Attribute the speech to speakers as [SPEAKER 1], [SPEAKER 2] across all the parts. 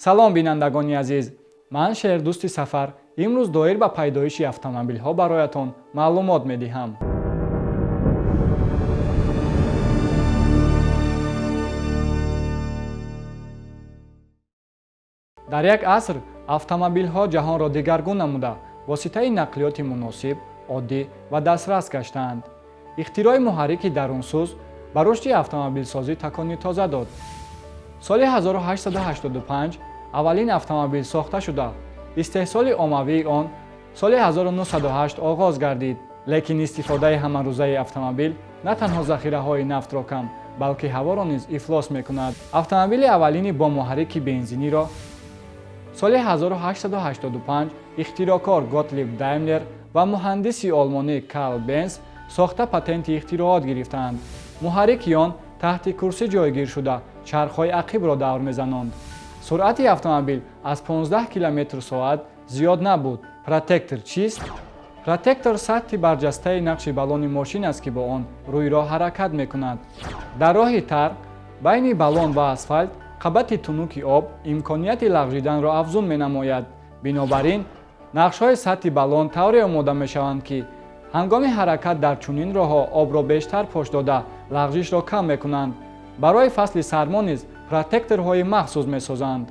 [SPEAKER 1] салом бинандагони азиз, ман Шердӯсти Сафар имрӯз доир ба пайдоиши автомобилҳо бароятон маълумот медиҳам. дар як аср автомобилҳо ҷаҳонро дигаргун намуда воситаи нақлиёти муносиб, оддӣ ва дастрас гаштаанд. ихтирои муҳаррики дарунсӯз ба рушди автомобилсозӣ такони тоза дод. соли 1885 аввалин автомобил сохта шуда, истеҳсоли оммавии он соли 1908 оғоз гардид. лекин истифодаи ҳамарӯзаи автомобил на танҳо захираҳои нафтро кам, балки ҳаворо низ ифлос мекунад. автомобили аввалини бо муҳаррики бензиниро соли 1885 ихтирокор Готлиб Даймлер ва муҳандиси олмонӣ Карл Бенц сохта патенти ихтироот гирифтанд. муҳаррики он таҳти курсӣ ҷойгир шуда чархҳои ақибро давр мезанонд. суръати автомобил аз 15 км/соат зиёд набуд. протектор чист? протектор сатҳи барҷастаи нақши баллони мошин аст ки бо он рӯйроҳ ҳаракат мекунад. дар роҳи тар байни баллон ва асфальт қабати тунуки об имконияти лағжиданро афзун менамояд. бинобар ин нақшҳои сатҳи баллон тавре омода мешаванд ки ҳангоми ҳаракат дар чунин роҳҳо обро бештар пош дода лағжишро кам мекунанд. барои фасли сармо низ протекторҳои махсус месозанд.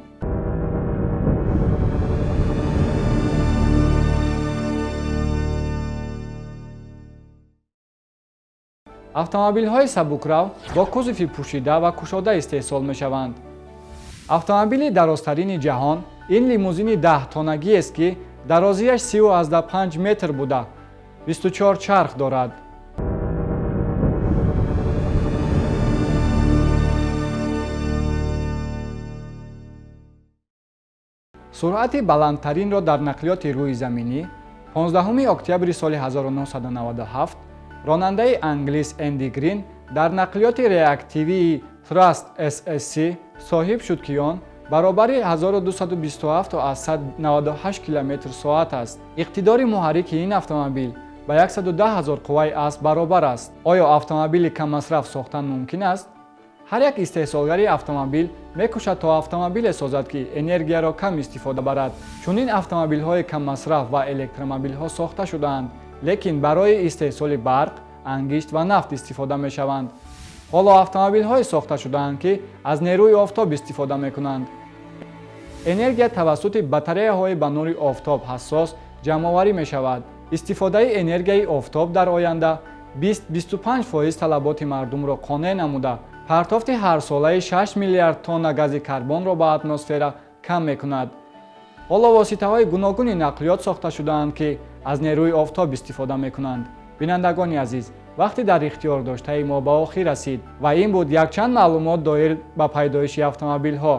[SPEAKER 1] автомобилҳои сабукрав бо кузови пӯшида ва кушода истеҳсол мешаванд. автомобили дарозтарини ҷаҳон ин лимузини 10-тонагиест ки дарозиаш 3,5 метр буда 24 чарх дорад. суръати баландтаринро дар нақлиёти рӯи заминӣ 15 октябри соли 1997 ронандаи англис Энди Грин дар нақлиёти реактивии Thrust SSC соҳиб шуд ки он баробари 1227 аз 198 км/соат аст. иқтидори муҳаррики ин автомобил ба 110 000 қувваи асб баробар аст. оё автомобили каммасраф сохтан мумкин аст? ҳар як истеҳсолгари автомобил мекӯшад то автомобиле созад ки энергияро кам истифода барад. чунин автомобилҳои каммасраф ва электромобилҳо сохта шудаанд, лекин барои истеҳсоли барқ, ангишт ва нафт истифода мешаванд. ҳоло автомобилҳое сохта шудаанд ки аз нерӯи офтоб истифода мекунанд. энергия тавассути батареяҳои ба нури офтоб ҳассос ҷамъоварӣ мешавад. истифодаи энергияи офтоб дар оянда 20-25% талаботи мардумро қонеъ намуда партофти ҳарсолаи 6 миллиард тонна гази карбонро ба атмосфера кам мекунад. ҳоло воситаҳои гуногуни нақлиёт сохта шудаанд ки аз нерӯи офтоб истифода мекунанд. бинандагони азиз, вақти дар ихтиёр доштаи мо ба охир расид ва ин буд якчанд маълумот доир ба пайдоиши автомобилҳо.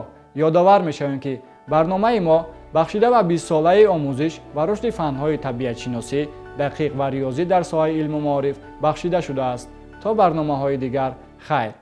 [SPEAKER 1] ёдовар мешавем ки барномаи мо бахшида ба 20-солаи омӯзиш ва рушди фанҳои табиатшиносӣ, дақиқ ва риёзӣ дар соҳаи илму маориф бахшида шудааст. то барномаҳои дигар, хайр.